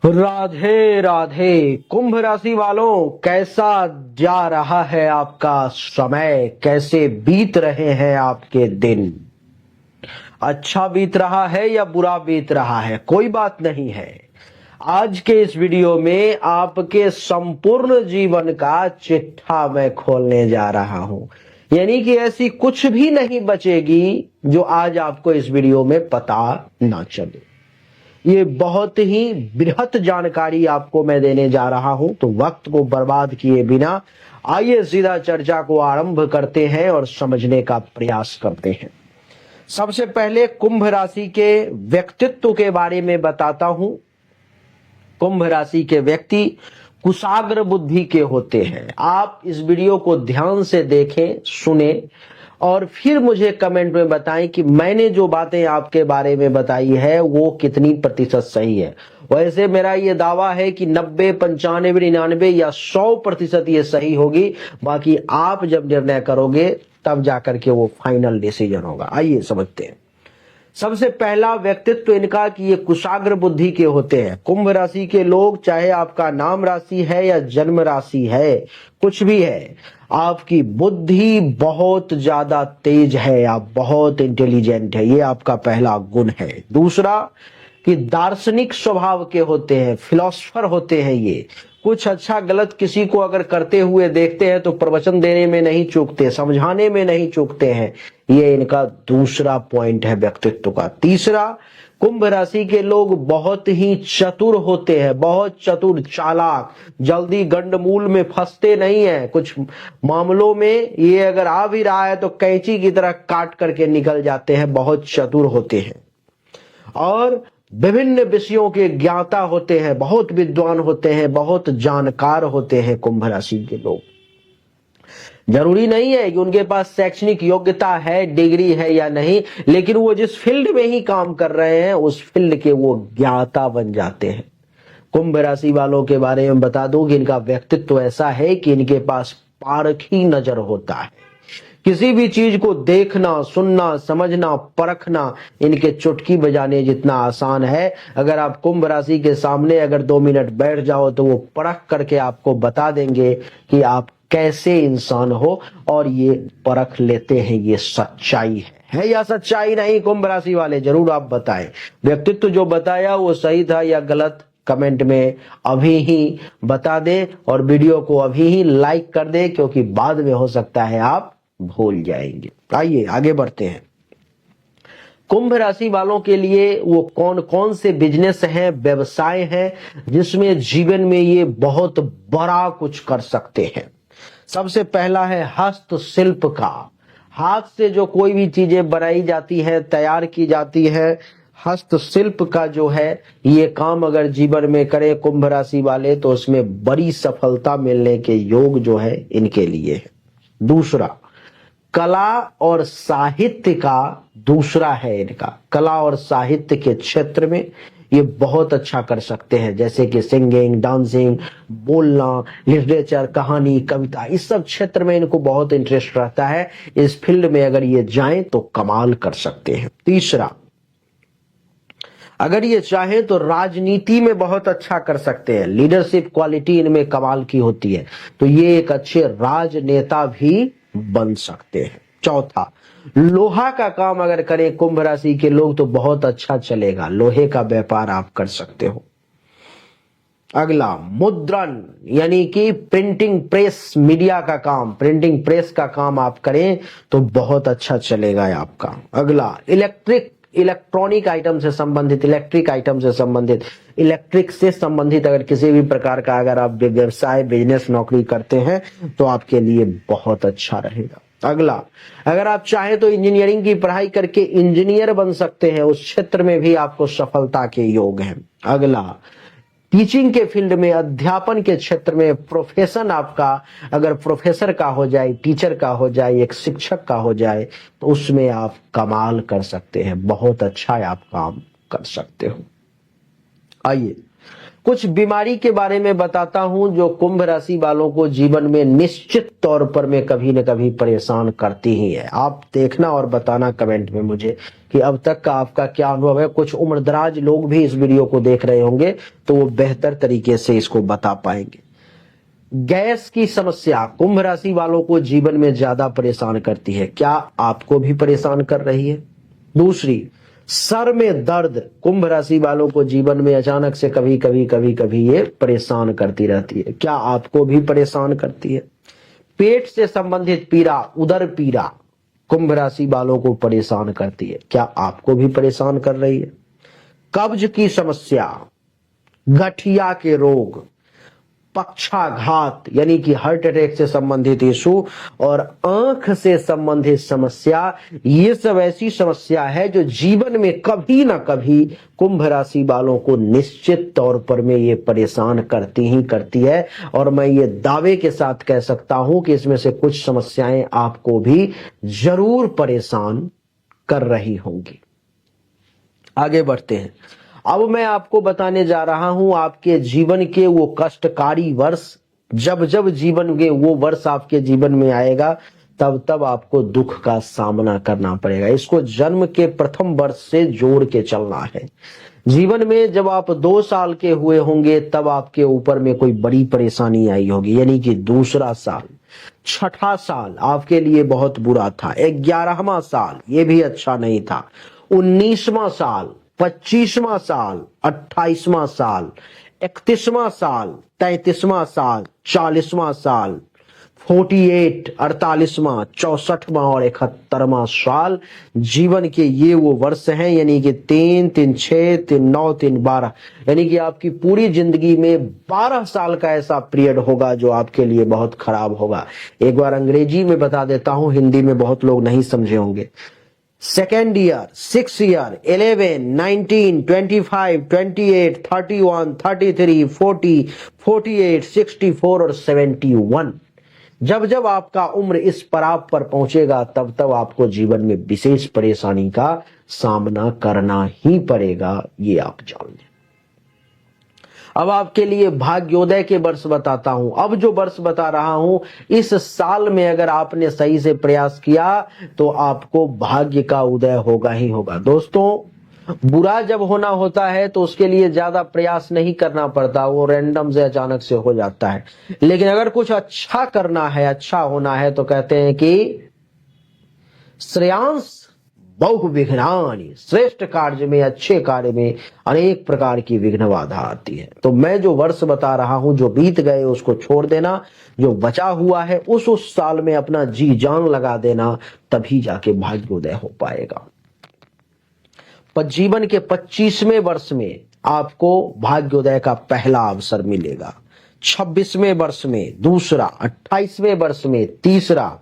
राधे राधे। कुंभ राशि वालों, कैसा जा रहा है आपका समय? कैसे बीत रहे हैं आपके दिन? अच्छा बीत रहा है या बुरा बीत रहा है? कोई बात नहीं है। आज के इस वीडियो में आपके संपूर्ण जीवन का चिट्ठा मैं खोलने जा रहा हूं। यानी कि ऐसी कुछ भी नहीं बचेगी जो आज आपको इस वीडियो में पता ना चले। ये बहुत ही बृहत जानकारी आपको मैं देने जा रहा हूं, तो वक्त को बर्बाद किए बिना आइए सीधा चर्चा को आरंभ करते हैं और समझने का प्रयास करते हैं। सबसे पहले कुंभ राशि के व्यक्तित्व के बारे में बताता हूं। कुंभ राशि के व्यक्ति कुशाग्र बुद्धि के होते हैं। आप इस वीडियो को ध्यान से देखें, सुने और फिर मुझे कमेंट में बताएं कि मैंने जो बातें आपके बारे में बताई है वो कितनी प्रतिशत सही है। वैसे मेरा ये दावा है कि 90, 95, 99 या 100% ये सही होगी। बाकी आप जब निर्णय करोगे तब जाकर के वो फाइनल डिसीजन होगा। आइए समझते हैं। सबसे पहला व्यक्तित्व इनका कि ये कुशाग्र बुद्धि के होते हैं। कुंभ राशि के लोग, चाहे आपका नाम राशि है या जन्म राशि है, कुछ भी है, आपकी बुद्धि बहुत ज्यादा तेज है। आप बहुत इंटेलिजेंट है, ये आपका पहला गुण है। दूसरा कि दार्शनिक स्वभाव के होते हैं, फिलोसफर होते हैं। ये कुछ अच्छा गलत किसी को अगर करते हुए देखते हैं तो प्रवचन देने में नहीं चूकते, समझाने में नहीं चूकते हैं। ये इनका दूसरा पॉइंट है व्यक्तित्व का। तीसरा, कुंभ राशि के लोग बहुत ही चतुर होते हैं, बहुत चतुर, चालाक, जल्दी गंडमूल में फंसते नहीं है। कुछ मामलों में ये अगर आ भी रहा है तो कैंची की तरह काट करके निकल जाते हैं। बहुत चतुर होते हैं और विभिन्न विषयों के ज्ञाता होते हैं, बहुत विद्वान होते हैं, बहुत जानकार होते हैं कुंभ राशि के लोग। जरूरी नहीं है कि उनके पास शैक्षणिक योग्यता है, डिग्री है या नहीं, लेकिन वो जिस फील्ड में ही काम कर रहे हैं उस फील्ड के वो ज्ञाता बन जाते हैं। कुंभ राशि वालों के बारे में बता दूं कि इनका व्यक्तित्व ऐसा है कि इनके पास पारखी नजर होता है। किसी भी चीज को देखना, सुनना, समझना, परखना इनके चुटकी बजाने जितना आसान है। अगर आप कुंभ राशि के सामने अगर 2 मिनट बैठ जाओ तो वो परख करके आपको बता देंगे कि आप कैसे इंसान हो, और ये परख लेते हैं। ये सच्चाई है या सच्चाई नहीं? कुंभ राशि वाले जरूर आप बताएं। व्यक्तित्व जो बताया वो सही था या गलत, कमेंट में अभी ही बता दे और वीडियो को अभी ही लाइक कर दे, क्योंकि बाद में हो सकता है आप भूल जाएंगे। आइए आगे बढ़ते हैं। कुंभ राशि वालों के लिए वो कौन कौन से बिजनेस हैं, व्यवसाय हैं जिसमें जीवन में ये बहुत बड़ा कुछ कर सकते हैं। सबसे पहला है हस्तशिल्प का। हाथ से जो कोई भी चीजें बनाई जाती है, तैयार की जाती है, हस्तशिल्प का जो है ये काम अगर जीवन में करे कुंभ राशि वाले तो उसमें बड़ी सफलता मिलने के योग जो है इनके लिए है। दूसरा, कला और साहित्य का दूसरा है इनका। कला और साहित्य के क्षेत्र में ये बहुत अच्छा कर सकते हैं, जैसे कि सिंगिंग, डांसिंग, बोलना, लिटरेचर, कहानी, कविता, इस सब क्षेत्र में इनको बहुत इंटरेस्ट रहता है। इस फील्ड में अगर ये जाएं तो कमाल कर सकते हैं। तीसरा, अगर ये चाहे तो राजनीति में बहुत अच्छा कर सकते हैं। लीडरशिप क्वालिटी इनमें कमाल की होती है, तो ये एक अच्छे राजनेता भी बन सकते हैं। चौथा, लोहा का काम अगर करें कुंभ राशि के लोग तो बहुत अच्छा चलेगा। लोहे का व्यापार आप कर सकते हो। अगला, मुद्रण यानी कि प्रिंटिंग प्रेस, मीडिया का काम, प्रिंटिंग प्रेस का काम आप करें तो बहुत अच्छा चलेगा आपका। अगला, इलेक्ट्रॉनिक आइटम से संबंधित, इलेक्ट्रिक आइटम से संबंधित, इलेक्ट्रिक से संबंधित अगर किसी भी प्रकार का अगर आप व्यवसाय, बिजनेस, नौकरी करते हैं तो आपके लिए बहुत अच्छा रहेगा। अगला, अगर आप चाहें तो इंजीनियरिंग की पढ़ाई करके इंजीनियर बन सकते हैं, उस क्षेत्र में भी आपको सफलता के योग हैं। अगला, टीचिंग के फील्ड में, अध्यापन के क्षेत्र में प्रोफेशन आपका अगर प्रोफेसर का हो जाए, टीचर का हो जाए, एक शिक्षक का हो जाए तो उसमें आप कमाल कर सकते हैं। बहुत अच्छा आप काम कर सकते हो। आइए कुछ बीमारी के बारे में बताता हूं जो कुंभ राशि वालों को जीवन में निश्चित तौर पर में कभी न कभी परेशान करती ही है। आप देखना और बताना कमेंट में मुझे कि अब तक का आपका क्या अनुभव है। कुछ उम्रदराज लोग भी इस वीडियो को देख रहे होंगे तो वो बेहतर तरीके से इसको बता पाएंगे। गैस की समस्या कुंभ राशि वालों को जीवन में ज्यादा परेशान करती है। क्या आपको भी परेशान कर रही है? दूसरी, सर में दर्द कुंभ राशि वालों को जीवन में अचानक से कभी कभी ये परेशान करती रहती है। क्या आपको भी परेशान करती है? पेट से संबंधित पीड़ा, उदर पीड़ा कुंभ राशि वालों को परेशान करती है। क्या आपको भी परेशान कर रही है? कब्ज की समस्या, गठिया के रोग, पक्षाघात यानी कि हार्ट अटैक से संबंधित इशू और आंख से संबंधित समस्या, ये सब ऐसी समस्या है जो जीवन में कभी ना कभी कुंभ राशि वालों को निश्चित तौर पर में ये परेशान करती ही करती है। और मैं ये दावे के साथ कह सकता हूं कि इसमें से कुछ समस्याएं आपको भी जरूर परेशान कर रही होंगी। आगे बढ़ते हैं। अब मैं आपको बताने जा रहा हूं आपके जीवन के वो कष्टकारी वर्ष, जब जब जीवन के वो वर्ष आपके जीवन में आएगा तब तब आपको दुख का सामना करना पड़ेगा। इसको जन्म के प्रथम वर्ष से जोड़ के चलना है। जीवन में जब आप 2 साल के हुए होंगे तब आपके ऊपर में कोई बड़ी परेशानी आई होगी, यानी कि दूसरा साल। छठा साल आपके लिए बहुत बुरा था। 11वां साल ये भी अच्छा नहीं था। 19वां साल, 25वां साल, 28वां साल, 31वां साल, 33वां साल, 40वां साल, 48, 48वां, 64वां और 71वां साल जीवन के ये वो वर्ष हैं, यानी कि 3, 3, 6, 3, 9, 3, 12, यानी कि आपकी पूरी जिंदगी में 12 साल का ऐसा पीरियड होगा जो आपके लिए बहुत खराब होगा। एक बार अंग्रेजी में बता देता हूं, हिंदी में बहुत लोग नहीं समझे होंगे। 2nd ईयर, 6th ईयर, 11, 19, 25, 28, 31, 33, 40, 48, 64 और 71, जब जब आपका उम्र इस पड़ाव पर पहुंचेगा तब तब आपको जीवन में विशेष परेशानी का सामना करना ही पड़ेगा, ये आप जान लें। अब आपके लिए भाग्योदय के वर्ष बताता हूं। अब जो वर्ष बता रहा हूं, इस साल में अगर आपने सही से प्रयास किया तो आपको भाग्य का उदय होगा ही होगा। दोस्तों, बुरा जब होना होता है तो उसके लिए ज्यादा प्रयास नहीं करना पड़ता, वो रैंडम से अचानक से हो जाता है। लेकिन अगर कुछ अच्छा करना है, अच्छा होना है, तो कहते हैं कि श्रेयांस बहु विघ्नानि, श्रेष्ठ कार्य में, अच्छे कार्य में अनेक प्रकार की विघ्न बाधा आती है। तो मैं जो वर्ष बता रहा हूं, जो बीत गए उसको छोड़ देना, जो बचा हुआ है उस साल में अपना जी जान लगा देना, तभी जाके भाग्योदय हो पाएगा। पर जीवन के 25वें वर्ष में आपको भाग्योदय का पहला अवसर मिलेगा। 26वें वर्ष में दूसरा, 28वें वर्ष में तीसरा,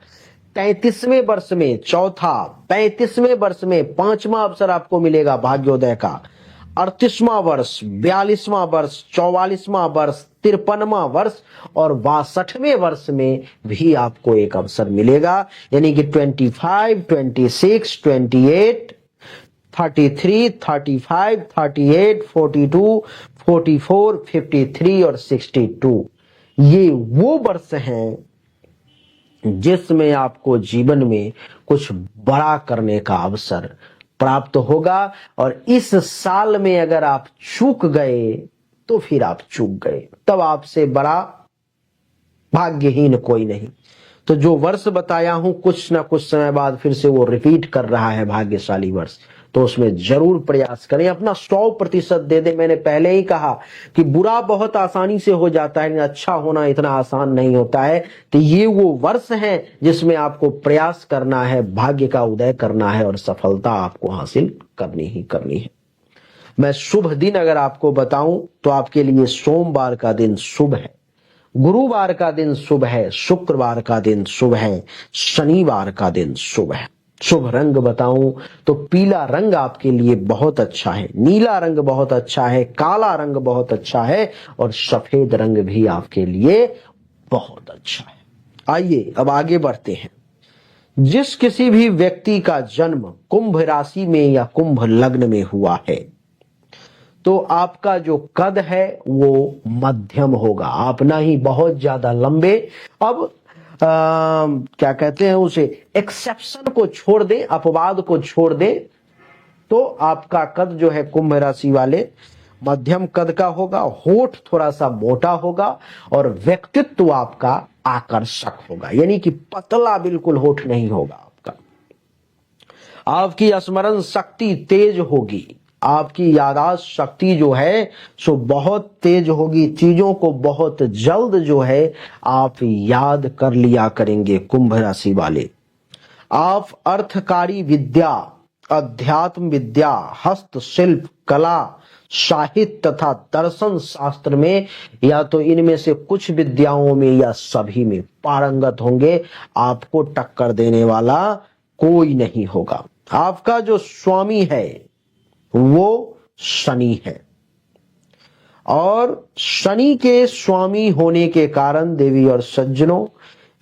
33वें वर्ष में चौथा, 35वें वर्ष में 5वां अवसर आपको मिलेगा भाग्योदय का। 38वां वर्ष, 42वां वर्ष, 44वां वर्ष, 53वां वर्ष और 62वें वर्ष में भी आपको एक अवसर मिलेगा, यानी कि 25, 26, 28, 33, 35, 38, 42, 44, 53 और 62, ये वो वर्ष हैं जिसमें आपको जीवन में कुछ बड़ा करने का अवसर प्राप्त होगा। और इस साल में अगर आप चूक गए तो फिर आप चूक गए, तब आपसे बड़ा भाग्यहीन कोई नहीं। तो जो वर्ष बताया हूं, कुछ ना कुछ समय बाद फिर से वो रिपीट कर रहा है भाग्यशाली वर्ष, तो उसमें जरूर प्रयास करें, अपना 100% दे दें। मैंने पहले ही कहा कि बुरा बहुत आसानी से हो जाता है, अच्छा होना इतना आसान नहीं होता है। तो ये वो वर्ष है जिसमें आपको प्रयास करना है, भाग्य का उदय करना है और सफलता आपको हासिल करनी ही करनी है। मैं शुभ दिन अगर आपको बताऊं तो आपके लिए सोमवार का दिन शुभ है, गुरुवार का दिन शुभ है, शुक्रवार का दिन शुभ है, शनिवार का दिन शुभ है। शुभ रंग बताऊं तो पीला रंग आपके लिए बहुत अच्छा है, नीला रंग बहुत अच्छा है, काला रंग बहुत अच्छा है और सफेद रंग भी आपके लिए बहुत अच्छा है। आइए अब आगे बढ़ते हैं। जिस किसी भी व्यक्ति का जन्म कुंभ राशि में या कुंभ लग्न में हुआ है तो आपका जो कद है वो मध्यम होगा, आप ना ही बहुत ज्यादा लंबे, अब क्या कहते हैं उसे, एक्सेप्शन को छोड़ दें, अपवाद को छोड़ दें, तो आपका कद जो है कुंभ राशि वाले मध्यम कद का होगा, होठ थोड़ा सा मोटा होगा और व्यक्तित्व आपका आकर्षक होगा, यानी कि पतला बिल्कुल होठ नहीं होगा आपका। आपकी स्मरण शक्ति तेज होगी, आपकी याददाश्त शक्ति जो है सो बहुत तेज होगी, चीजों को बहुत जल्द जो है आप याद कर लिया करेंगे कुंभ राशि वाले। आप अर्थकारी विद्या, अध्यात्म विद्या, हस्तशिल्प, कला, साहित्य तथा दर्शन शास्त्र में या तो इनमें से कुछ विद्याओं में या सभी में पारंगत होंगे, आपको टक्कर देने वाला कोई नहीं होगा। आपका जो स्वामी है वो शनि है, और शनि के स्वामी होने के कारण देवी और सज्जनों,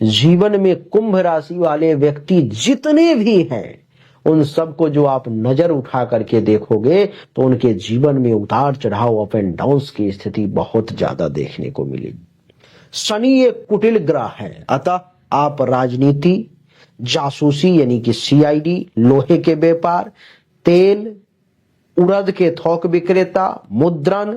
जीवन में कुंभ राशि वाले व्यक्ति जितने भी हैं उन सबको जो आप नजर उठा करके देखोगे तो उनके जीवन में उतार चढ़ाव, अप एंड डाउन्स की स्थिति बहुत ज्यादा देखने को मिलेगी। शनि एक कुटिल ग्रह है, अतः आप राजनीति, जासूसी यानी कि सीआईडी, लोहे के व्यापार, तेल, उड़द के थोक विक्रेता, मुद्रण,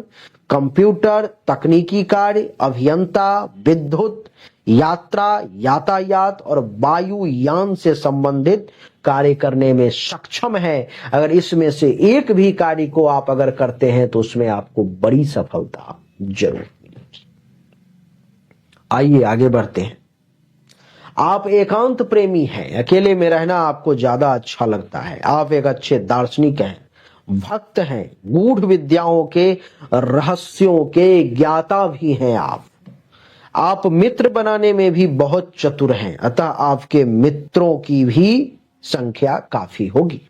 कंप्यूटर, तकनीकी कार्य, अभियंता, विद्युत, यात्रा, यातायात और वायुयान से संबंधित कार्य करने में सक्षम है। अगर इसमें से एक भी कार्य को आप अगर करते हैं तो उसमें आपको बड़ी सफलता जरूर मिलेगी। आइए आगे बढ़ते हैं। आप एकांत प्रेमी हैं, अकेले में रहना आपको ज्यादा अच्छा लगता है। आप एक अच्छे दार्शनिक हैं, भक्त हैं, गूढ़ विद्याओं के रहस्यों के ज्ञाता भी हैं। आप मित्र बनाने में भी बहुत चतुर हैं, अतः आपके मित्रों की भी संख्या काफी होगी।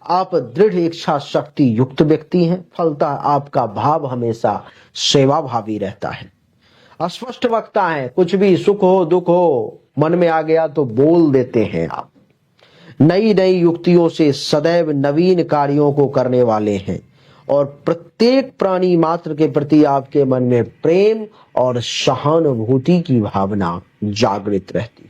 आप दृढ़ इच्छा शक्ति युक्त व्यक्ति हैं, फलतः आपका भाव हमेशा सेवा भावी रहता है। अस्पष्ट वक्ता हैं, कुछ भी सुख हो दुख हो मन में आ गया तो बोल देते हैं आप। नई नई युक्तियों से सदैव नवीन कार्यों को करने वाले हैं और प्रत्येक प्राणी मात्र के प्रति आपके मन में प्रेम और सहानुभूति की भावना जागृत रहती है।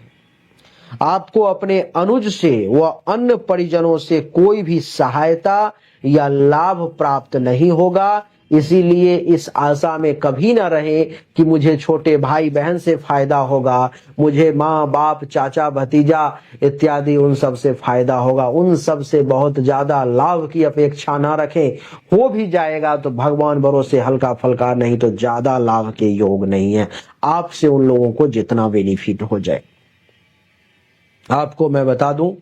आपको अपने अनुज से व अन्य परिजनों से कोई भी सहायता या लाभ प्राप्त नहीं होगा, इसीलिए इस आशा में कभी ना रहे कि मुझे छोटे भाई बहन से फायदा होगा, मुझे माँ बाप चाचा भतीजा इत्यादि उन सब से फायदा होगा। उन सब से बहुत ज्यादा लाभ की अपेक्षा ना रखें, हो भी जाएगा तो भगवान भरोसे हल्का फल्का, नहीं तो ज्यादा लाभ के योग नहीं है। आपसे उन लोगों को जितना बेनिफिट हो जाए। आपको मैं बता दूं,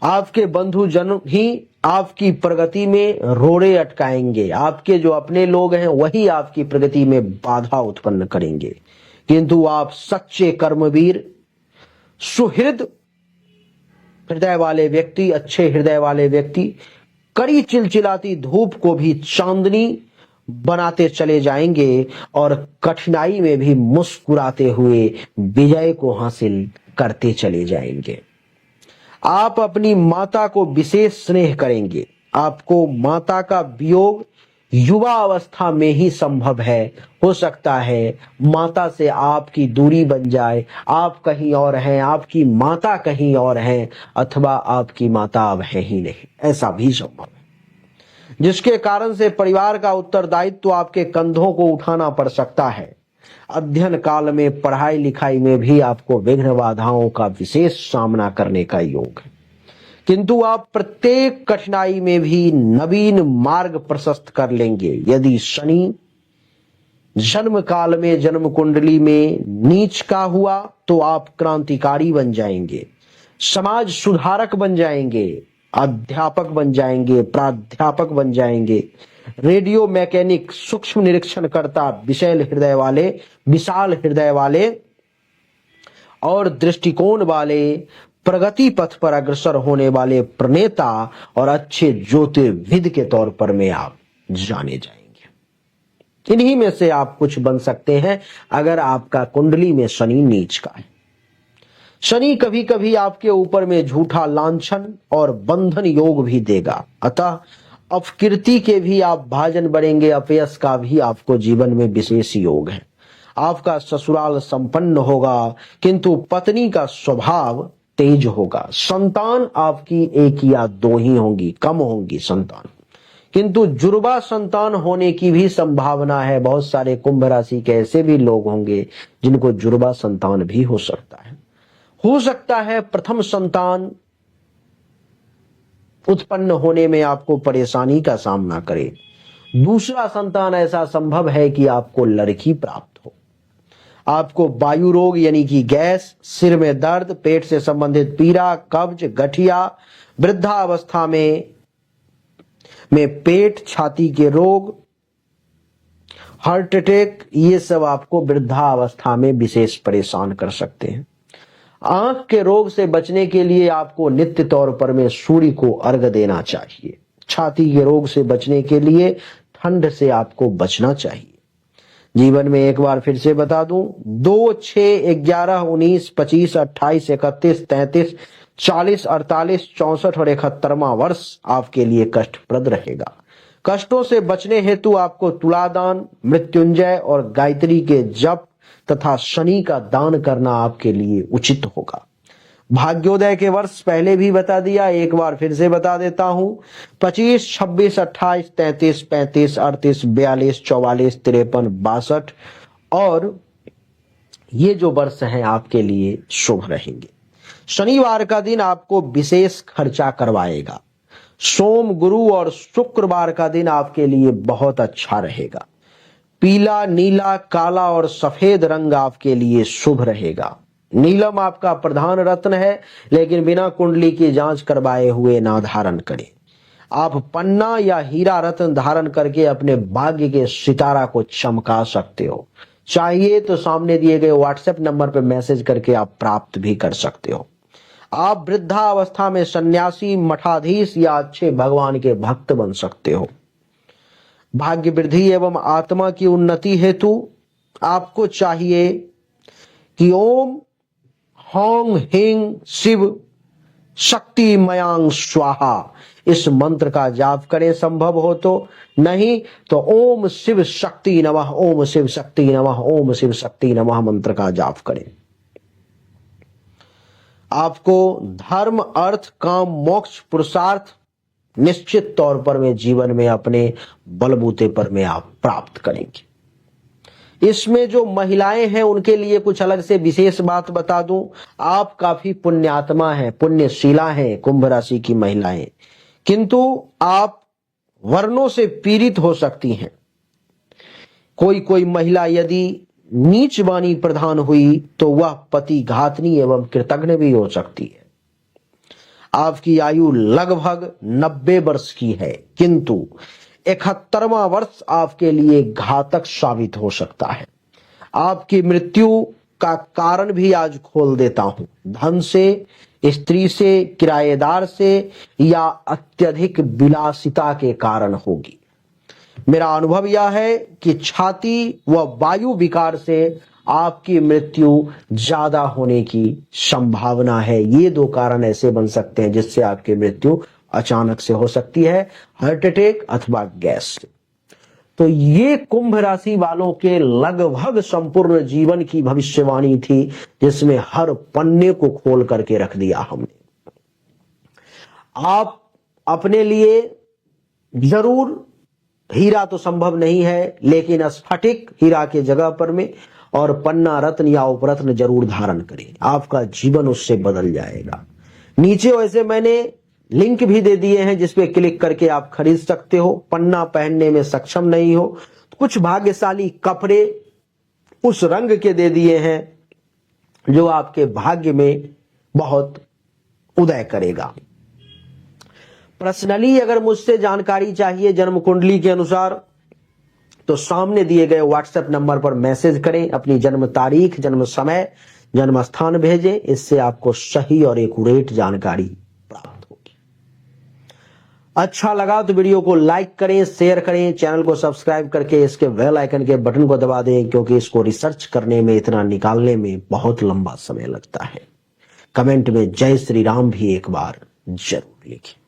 आपके बंधु जन ही आपकी प्रगति में रोड़े अटकाएंगे। आपके जो अपने लोग हैं वही आपकी प्रगति में बाधा उत्पन्न करेंगे, किंतु आप सच्चे कर्मवीर, सुहृद हृदय वाले व्यक्ति, अच्छे हृदय वाले व्यक्ति कड़ी चिलचिलाती धूप को भी चांदनी बनाते चले जाएंगे और कठिनाई में भी मुस्कुराते हुए विजय को हासिल करते चले जाएंगे। आप अपनी माता को विशेष स्नेह करेंगे। आपको माता का वियोग युवा अवस्था में ही संभव है। हो सकता है माता से आपकी दूरी बन जाए, आप कहीं और हैं, आपकी माता कहीं और हैं, अथवा आपकी माता अब है ही नहीं, ऐसा भी संभव है, जिसके कारण से परिवार का उत्तरदायित्व आपके कंधों को उठाना पड़ सकता है। अध्ययन काल में पढ़ाई लिखाई में भी आपको विघ्न बाधाओं का विशेष सामना करने का योग है, किंतु आप प्रत्येक कठिनाई में भी नवीन मार्ग प्रशस्त कर लेंगे। यदि शनि जन्म काल में जन्म कुंडली में नीच का हुआ तो आप क्रांतिकारी बन जाएंगे, समाज सुधारक बन जाएंगे, अध्यापक बन जाएंगे, प्राध्यापक बन जाएंगे, रेडियो मैकेनिक, सूक्ष्म निरीक्षण करता, विशाल हृदय वाले और दृष्टिकोण वाले, प्रगति पथ पर अग्रसर होने वाले प्रणेता और अच्छे ज्योतिर्विद के तौर पर में आप जाने जाएंगे। इन्हीं में से आप कुछ बन सकते हैं अगर आपका कुंडली में शनि नीच का है। शनि कभी कभी आपके ऊपर में झूठा लांछन और बंधन योग भी देगा, अतः अपकीर्ति के भी आप भाजन बनेंगे, अपयश का भी आपको जीवन में विशेष योग है। आपका ससुराल संपन्न होगा, किंतु पत्नी का स्वभाव तेज होगा। संतान आपकी एक या दो ही होंगी, कम होंगी संतान, किंतु जुड़वा संतान होने की भी संभावना है। बहुत सारे कुंभ राशि के ऐसे भी लोग होंगे जिनको जुड़वा संतान भी हो सकता है। हो सकता है प्रथम संतान उत्पन्न होने में आपको परेशानी का सामना करे। दूसरा संतान ऐसा संभव है कि आपको लड़की प्राप्त हो। आपको वायु रोग यानी कि गैस, सिर में दर्द, पेट से संबंधित पीड़ा, कब्ज, गठिया, वृद्धावस्था में पेट, छाती के रोग, हार्ट अटैक, ये सब आपको वृद्धावस्था में विशेष परेशान कर सकते हैं। आंख के रोग से बचने के लिए आपको नित्य तौर पर में सूर्य को अर्घ देना चाहिए। छाती के रोग से बचने के लिए ठंड से आपको बचना चाहिए। जीवन में एक बार फिर से बता दूं, 2, 6, 11, 19, 25, 28, 31, 33, 40, 48, 64 और 71वां वर्ष आपके लिए कष्टप्रद रहेगा। कष्टों से बचने हेतु आपको तुलादान, मृत्युंजय और गायत्री के जप तथा शनि का दान करना आपके लिए उचित होगा। भाग्योदय के वर्ष पहले भी बता दिया, एक बार फिर से बता देता हूं। 25, 26, 28, 33, 35, 38, 42, 44, 53, 62 और ये जो वर्ष हैं आपके लिए शुभ रहेंगे। शनिवार का दिन आपको विशेष खर्चा करवाएगा। सोम, गुरु और शुक्रवार का दिन आपके लिए बहुत अच्छा रहेगा। पीला, नीला, काला और सफेद रंग आपके लिए शुभ रहेगा। नीलम आपका प्रधान रत्न है, लेकिन बिना कुंडली की जांच करवाए हुए ना धारण करें। आप पन्ना या हीरा रत्न धारण करके अपने भाग्य के सितारा को चमका सकते हो। चाहिए तो सामने दिए गए व्हाट्सएप नंबर पर मैसेज करके आप प्राप्त भी कर सकते हो। आप वृद्धावस्था में सन्यासी, मठाधीश या अच्छे भगवान के भक्त बन सकते हो। भाग्य वृद्धि एवं आत्मा की उन्नति हेतु आपको चाहिए कि ओम हौं ह्रीं शिव शक्ति मयांग स्वाहा इस मंत्र का जाप करें, संभव हो तो। नहीं तो ओम शिव शक्ति नमः, ओम शिव शक्ति नमः, ओम शिव शक्ति नमः मंत्र का जाप करें। आपको धर्म, अर्थ, काम, मोक्ष, पुरुषार्थ निश्चित तौर पर में जीवन में अपने बलबूते पर में आप प्राप्त करेंगे। इसमें जो महिलाएं हैं उनके लिए कुछ अलग से विशेष बात बता दूं, आप काफी पुण्यात्मा हैं, पुण्यशीला हैं कुंभ राशि की महिलाएं, किंतु आप वर्णों से पीड़ित हो सकती हैं। कोई महिला यदि नीच वाणी प्रधान हुई तो वह पति घातनी एवं कृतघ्न भी हो सकती है। आपकी आयु लगभग 90 वर्ष की है, किंतु 71वां वर्ष आपके लिए घातक साबित हो सकता है। आपकी मृत्यु का कारण भी आज खोल देता हूं। धन से, स्त्री से, किराएदार से या अत्यधिक विलासिता के कारण होगी। मेरा अनुभव यह है कि छाती व वायु विकार से आपकी मृत्यु ज्यादा होने की संभावना है। ये 2 कारण ऐसे बन सकते हैं जिससे आपकी मृत्यु अचानक से हो सकती है, हार्ट अटैक अथवा गैस से। तो ये कुंभ राशि वालों के लगभग संपूर्ण जीवन की भविष्यवाणी थी, जिसमें हर पन्ने को खोल करके रख दिया हमने। आप अपने लिए जरूर, हीरा तो संभव नहीं है, लेकिन स्फटिक हीरा के जगह पर में और पन्ना रत्न या उपरत्न जरूर धारण करें। आपका जीवन उससे बदल जाएगा। नीचे वैसे मैंने लिंक भी दे दिए हैं जिसपे क्लिक करके आप खरीद सकते हो। पन्ना पहनने में सक्षम नहीं हो तो कुछ भाग्यशाली कपड़े उस रंग के दे दिए हैं जो आपके भाग्य में बहुत उदय करेगा। पर्सनली अगर मुझसे जानकारी चाहिए जन्म कुंडली के अनुसार तो सामने दिए गए व्हाट्सएप नंबर पर मैसेज करें, अपनी जन्म तारीख, जन्म समय, जन्म स्थान भेजें। इससे आपको सही और एक्यूरेट जानकारी प्राप्त होगी। अच्छा लगा तो वीडियो को लाइक करें, शेयर करें, चैनल को सब्सक्राइब करके इसके बेल आइकन के बटन को दबा दें, क्योंकि इसको रिसर्च करने में, इतना निकालने में बहुत लंबा समय लगता है। कमेंट में जय श्री राम भी एक बार जरूर लिखें।